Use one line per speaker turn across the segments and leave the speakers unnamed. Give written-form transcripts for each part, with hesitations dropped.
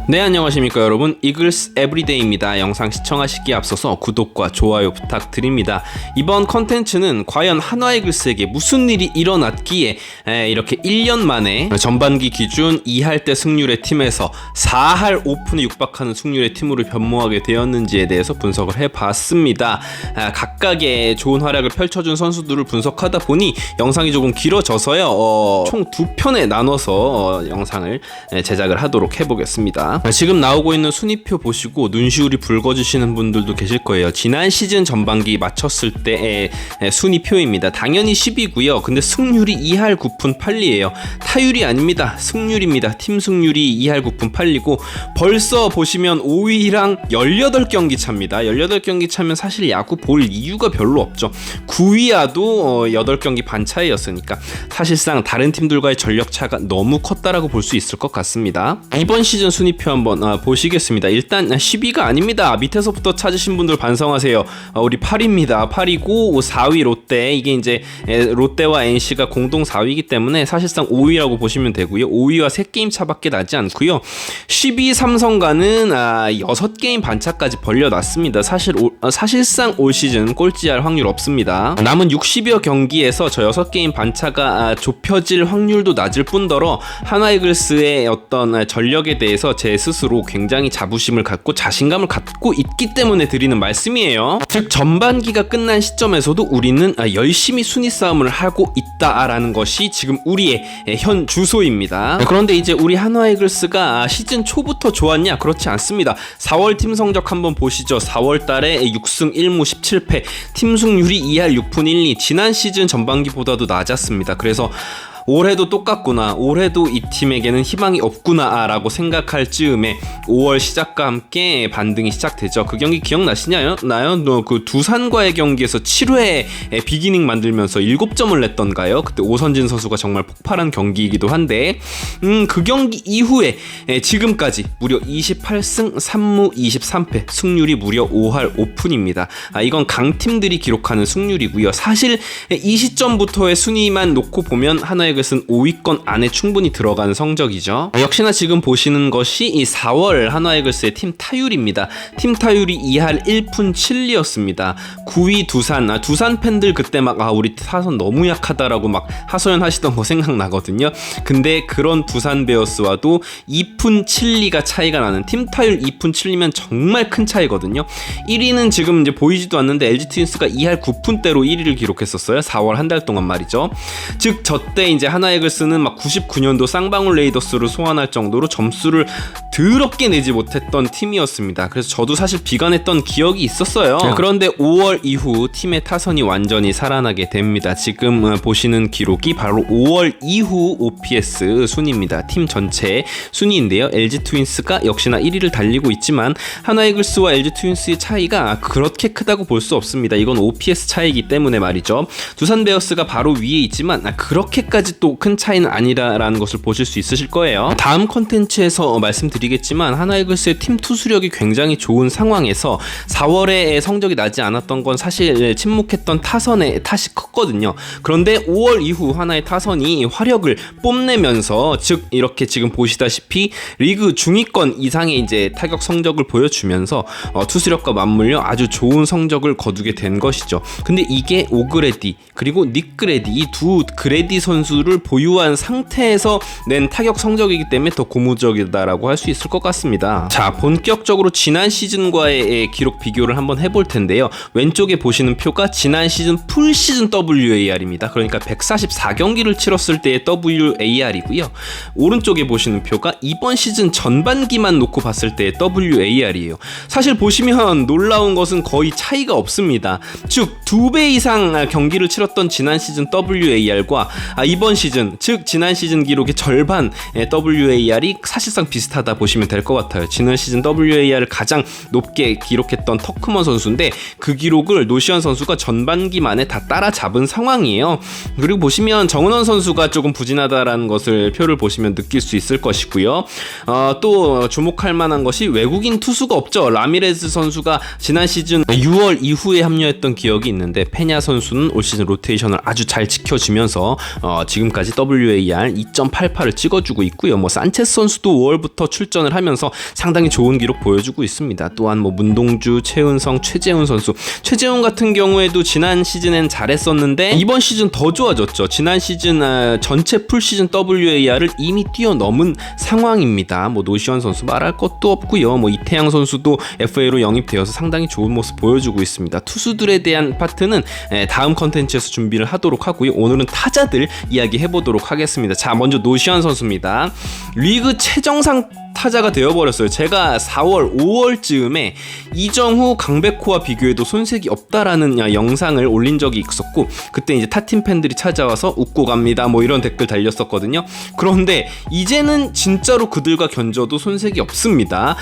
네, 안녕하십니까 여러분, 이글스 에브리데이입니다. 영상 시청하시기에 앞서서 구독과 좋아요 부탁드립니다. 이번 컨텐츠는 과연 한화 이글스에게 무슨 일이 일어났기에 이렇게 1년 만에 전반기 기준 2할 때 승률의 팀에서 4할 5푼에 육박하는 승률의 팀으로 변모하게 되었는지에 대해서 분석을 해봤습니다. 각각의 좋은 활약을 펼쳐준 선수들을 분석하다 보니 영상이 조금 길어져서요, 총 2편에 나눠서 영상을 제작을 하도록 해보겠습니다. 지금 나오고 있는 순위표 보시고 눈시울이 붉어지시는 분들도 계실 거예요. 지난 시즌 전반기 맞췄을 때의 순위표입니다. 당연히 10위고요. 근데 승률이 2할 9푼 8리예요. 타율이 아닙니다. 승률입니다. 팀 승률이 2할 9푼 8리고 벌써 보시면 5위랑 18경기 차입니다. 18경기 차면 사실 야구 볼 이유가 별로 없죠. 9위와도 8경기 반 차이였으니까 사실상 다른 팀들과의 전력 차가 너무 컸다라고 볼 수 있을 것 같습니다. 이번 시즌 순위표 한번 보시겠습니다. 일단 10위가 아닙니다. 밑에서부터 찾으신 분들 반성하세요. 우리 8위입니다. 8위고 4위 롯데, 이게 이제 롯데와 NC가 공동 4위이기 때문에 사실상 5위라고 보시면 되고요. 5위와 3게임 차밖에 나지 않고요. 10위 삼성과는 6게임 반차까지 벌려놨습니다. 사실상 올 시즌 꼴찌할 확률 없습니다. 남은 60여 경기에서 저 6게임 반차가 좁혀질 확률도 낮을 뿐더러 한화 이글스의 어떤 전력에 대해서 제 스스로 굉장히 자부심을 갖고 자신감을 갖고 있기 때문에 드리는 말씀이에요. 즉 전반기가 끝난 시점에서도 우리는 열심히 순위 싸움을 하고 있다라는 것이 지금 우리의 현 주소입니다. 그런데 이제 우리 한화 이글스가 시즌 초부터 좋았냐? 그렇지 않습니다. 4월 팀 성적 한번 보시죠. 4월 달에 6승 1무 17패, 팀 승률이 2할 6푼 1리, 지난 시즌 전반기보다도 낮았습니다. 그래서 올해도 똑같구나, 올해도 이 팀에게는 희망이 없구나 라고 생각할 즈음에 5월 시작과 함께 반등이 시작되죠. 그 경기 기억나시나요? 그 두산과의 경기에서 7회에 비기닝 만들면서 7점을 냈던가요? 그때 오선진 선수가 정말 폭발한 경기이기도 한데 그 경기 이후에 지금까지 무려 28승 3무 23패, 승률이 무려 5할 5푼입니다. 이건 강팀들이 기록하는 승률이고요. 사실 이 시점부터의 순위만 놓고 보면 하나의 것은 5위권 안에 충분히 들어가는 성적이죠. 역시나 지금 보시는 것이 이 4월 한화 이글스의 팀 타율입니다. 팀 타율이 2할 1푼 7리였습니다. 9위 두산 팬들 그때 막 우리 타선 너무 약하다라고 막 하소연 하시던 거 생각나거든요. 근데 그런 두산 베어스와도 2푼 7리가 차이가 나는, 팀 타율 2푼 7리면 정말 큰 차이거든요. 1위는 지금 이제 보이지도 않는데 LG 트윈스가 2할 9푼대로 1위를 기록했었어요. 4월 한 달 동안 말이죠. 즉 저때 이제 한화 이글스는 막 99년도 쌍방울 레이더스를 소환할 정도로 점수를 더럽게 내지 못했던 팀이었습니다. 그래서 저도 사실 비관했던 기억이 있었어요. 그런데 5월 이후 팀의 타선이 완전히 살아나게 됩니다. 지금 보시는 기록이 바로 5월 이후 OPS 순위입니다. 팀 전체 순위인데요. LG 트윈스가 역시나 1위를 달리고 있지만 한화 이글스와 LG 트윈스의 차이가 그렇게 크다고 볼 수 없습니다. 이건 OPS 차이이기 때문에 말이죠. 두산 베어스가 바로 위에 있지만 그렇게까지 또 큰 차이는 아니라는 것을 보실 수 있으실 거예요. 다음 컨텐츠에서 말씀드리겠지만 한화 이글스의 팀 투수력이 굉장히 좋은 상황에서 4월에 성적이 나지 않았던 건 사실 침묵했던 타선의 탓이 컸거든요. 그런데 5월 이후 하나의 타선이 화력을 뽐내면서, 즉 이렇게 지금 보시다시피 리그 중위권 이상의 이제 타격 성적을 보여주면서 투수력과 맞물려 아주 좋은 성적을 거두게 된 것이죠. 근데 이게 오그레디 그리고 닉 그레디, 이 두 그레디 선수를 보유한 상태에서 낸 타격 성적이기 때문에 더 고무적이다라고 할 수 있을 것 같습니다. 자, 본격적으로 지난 시즌과의 기록 비교를 한번 해볼 텐데요. 왼쪽에 보시는 표가 지난 시즌 풀 시즌 WAR입니다. 그러니까 144경기를 치렀을 때의 WAR이고요. 오른쪽에 보시는 표가 이번 시즌 전반기만 놓고 봤을 때의 WAR이에요. 사실 보시면 놀라운 것은 거의 차이가 없습니다. 즉 2배 이상 경기를 치렀던 지난 시즌 WAR과 이번 시즌, 즉 지난 시즌 기록의 절반 WAR이 사실상 비슷하다 보시면 될 것 같아요. 지난 시즌 WAR을 가장 높게 기록했던 터크먼 선수인데 그 기록을 노시안 선수가 전반기 만에 다 따라잡은 상황이에요. 그리고 보시면 정은원 선수가 조금 부진하다라는 것을 표를 보시면 느낄 수 있을 것이고요. 또 주목할 만한 것이 외국인 투수가 없죠. 라미레즈 선수가 지난 시즌 6월 이후에 합류했던 기억이 있는데 페냐 선수는 올 시즌 로테이션을 아주 잘 지켜주면서 지금 지금까지 WAR 2.88을 찍어주고 있고요. 뭐 산체스 선수도 5월부터 출전을 하면서 상당히 좋은 기록 보여주고 있습니다. 또한 뭐 문동주, 최은성, 최재훈 선수. 최재훈 같은 경우에도 지난 시즌엔 잘했었는데 이번 시즌 더 좋아졌죠. 지난 시즌 전체 풀 시즌 WAR을 이미 뛰어넘은 상황입니다. 뭐 노시환 선수 말할 것도 없고요. 뭐 이태양 선수도 FA로 영입되어서 상당히 좋은 모습 보여주고 있습니다. 투수들에 대한 파트는 다음 컨텐츠에서 준비를 하도록 하고요. 오늘은 타자들 이야기 해보도록 하겠습니다. 자, 먼저 노시환 선수입니다. 리그 최정상 타자가 되어버렸어요. 제가 4월, 5월쯤에 이정후, 강백호와 비교해도 손색이 없다라는 영상을 올린 적이 있었고 그때 이제 타팀 팬들이 찾아와서 웃고 갑니다 뭐 이런 댓글 달렸었거든요. 그런데 이제는 진짜로 그들과 견져도 손색이 없습니다.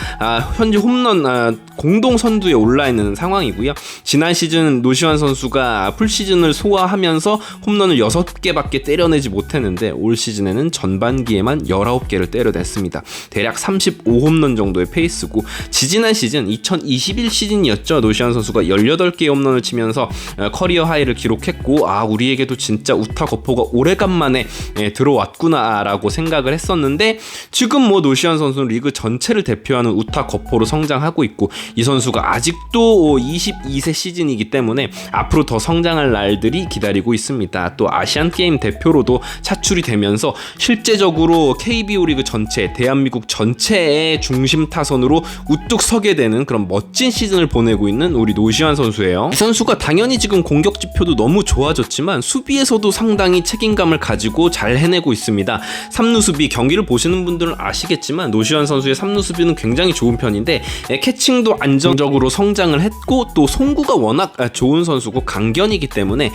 현재 홈런 공동 선두에 올라있는 상황이고요. 지난 시즌 노시환 선수가 풀시즌을 소화하면서 홈런을 6개밖에 때려내지 못했는데 올 시즌에는 전반기에만 19개를 때려냈습니다. 대략 35홈런 정도의 페이스고 지지난 시즌 2021 시즌이었죠. 노시환 선수가 18개의 홈런을 치면서 커리어 하이를 기록했고 우리에게도 진짜 우타 거포가 오래간만에 들어왔구나 라고 생각을 했었는데 지금 뭐 노시환 선수는 리그 전체를 대표하는 우타 거포로 성장하고 있고 이 선수가 아직도 22세 시즌이기 때문에 앞으로 더 성장할 날들이 기다리고 있습니다. 또 아시안게임 대표로도 차출이 되면서 실제적으로 KBO 리그 전체, 대한민국 전체의 중심 타선으로 우뚝 서게 되는 그런 멋진 시즌을 보내고 있는 우리 노시환 선수예요. 이 선수가 당연히 지금 공격 지표도 너무 좋아졌지만 수비에서도 상당히 책임감을 가지고 잘 해내고 있습니다. 3루 수비 경기를 보시는 분들은 아시겠지만 노시환 선수의 3루 수비는 굉장히 좋은 편인데 캐칭도 안정적으로 성장을 했고 또 송구가 워낙 좋은 선수고 강견이기 때문에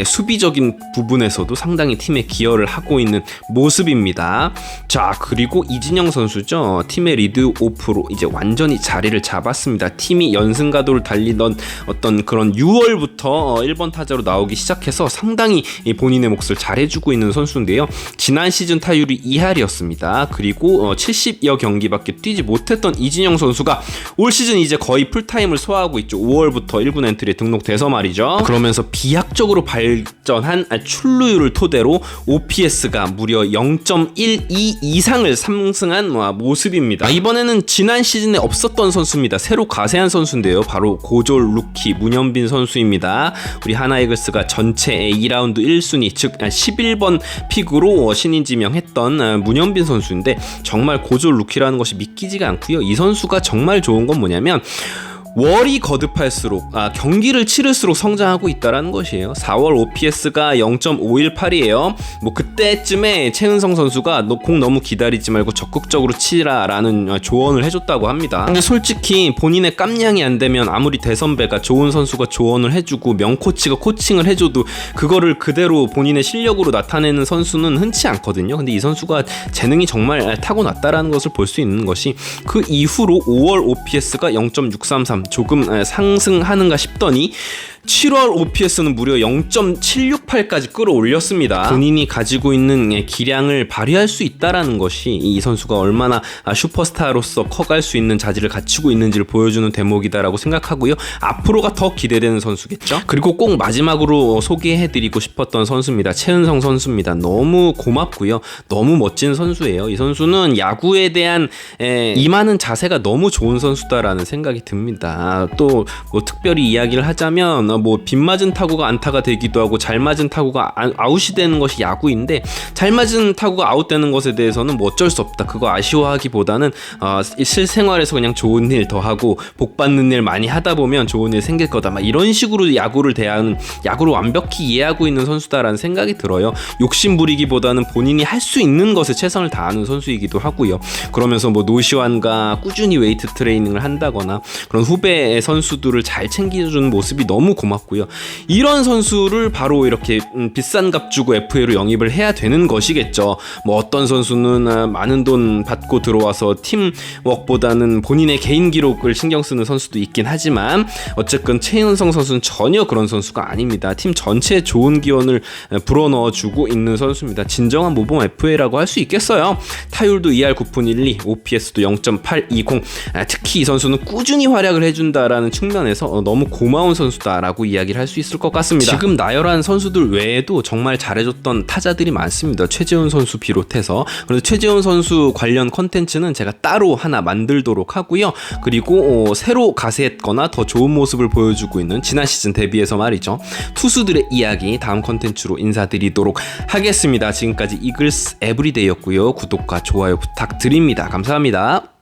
수비적인 부분에서도 상당히 팀에 기여를 하고 있는 모습입니다. 자, 그리고 이진영 선수죠. 팀의 리드 오프로 이제 완전히 자리를 잡았습니다. 팀이 연승 가도를 달리던 어떤 그런 6월부터 1번 타자로 나오기 시작해서 상당히 본인의 몫을 잘해주고 있는 선수인데요. 지난 시즌 타율이 2할이었습니다. 그리고 70여 경기밖에 뛰지 못했던 이진영 선수가 올 시즌 이제 거의 풀타임을 소화하고 있죠. 5월부터 1군 엔트리에 등록돼서 말이죠. 그러면서 비약적으로 발전한 출루율을 토대로 OPS가 무려 0.12 이상을 상승한 모습입니다. 이번에는 지난 시즌에 없었던 선수입니다. 새로 가세한 선수인데요. 바로 고졸 루키 문현빈 선수입니다. 우리 하나이글스가 전체 2라운드 1순위 즉 11번 픽으로 신인 지명했던 문현빈 선수인데 정말 고졸 루키라는 것이 믿기지가 않고요. 이 선수가 정말 좋은 건 뭐냐면 월이 거듭할수록 경기를 치를수록 성장하고 있다라는 것이에요. 4월 OPS가 0.518이에요. 뭐 그때쯤에 최은성 선수가 너 공 너무 기다리지 말고 적극적으로 치라라는 조언을 해줬다고 합니다. 근데 솔직히 본인의 깜냥이 안 되면 아무리 대선배가 좋은 선수가 조언을 해주고 명코치가 코칭을 해줘도 그거를 그대로 본인의 실력으로 나타내는 선수는 흔치 않거든요. 근데 이 선수가 재능이 정말 타고났다라는 것을 볼 수 있는 것이 그 이후로 5월 OPS가 0.633 조금 상승하는가 싶더니 7월 OPS는 무려 0.768까지 끌어올렸습니다. 본인이 가지고 있는 기량을 발휘할 수 있다라는 것이 이 선수가 얼마나 슈퍼스타로서 커갈 수 있는 자질을 갖추고 있는지를 보여주는 대목이다라고 생각하고요. 앞으로가 더 기대되는 선수겠죠. 그리고 꼭 마지막으로 소개해드리고 싶었던 선수입니다. 최은성 선수입니다. 너무 고맙고요. 너무 멋진 선수예요. 이 선수는 야구에 대한 임하는 자세가 너무 좋은 선수다라는 생각이 듭니다. 또 뭐 특별히 이야기를 하자면 뭐 빗맞은 타구가 안타가 되기도 하고 잘 맞은 타구가 아웃이 되는 것이 야구인데 잘 맞은 타구가 아웃되는 것에 대해서는 뭐 어쩔 수 없다. 그거 아쉬워하기보다는 실생활에서 그냥 좋은 일 더 하고 복 받는 일 많이 하다 보면 좋은 일 생길 거다. 막 이런 식으로 야구를 대하는 야구를 완벽히 이해하고 있는 선수다라는 생각이 들어요. 욕심 부리기보다는 본인이 할 수 있는 것에 최선을 다하는 선수이기도 하고요. 그러면서 뭐 노시환과 꾸준히 웨이트 트레이닝을 한다거나 그런 후배 선수들을 잘 챙겨주는 모습이 너무 고맙고요. 이런 선수를 바로 이렇게 비싼 값 주고 FA로 영입을 해야 되는 것이겠죠. 뭐 어떤 선수는 많은 돈 받고 들어와서 팀워크보다는 본인의 개인 기록을 신경 쓰는 선수도 있긴 하지만 어쨌든 최은성 선수는 전혀 그런 선수가 아닙니다. 팀 전체에 좋은 기원을 불어넣어주고 있는 선수입니다. 진정한 모범 FA라고 할 수 있겠어요. 타율도 2할 9푼 1리, OPS도 0.820. 특히 이 선수는 꾸준히 활약을 해준다라는 측면에서 너무 고마운 선수다라고 라고 이야기를 할 수 있을 것 같습니다. 지금 나열한 선수들 외에도 정말 잘해줬던 타자들이 많습니다. 최재훈 선수 비롯해서. 그래서 최재훈 선수 관련 컨텐츠는 제가 따로 하나 만들도록 하고요. 그리고 새로 가세했거나 더 좋은 모습을 보여주고 있는 지난 시즌 대비해서 말이죠, 투수들의 이야기 다음 컨텐츠로 인사드리도록 하겠습니다. 지금까지 이글스 에브리데이였고요. 구독과 좋아요 부탁드립니다. 감사합니다.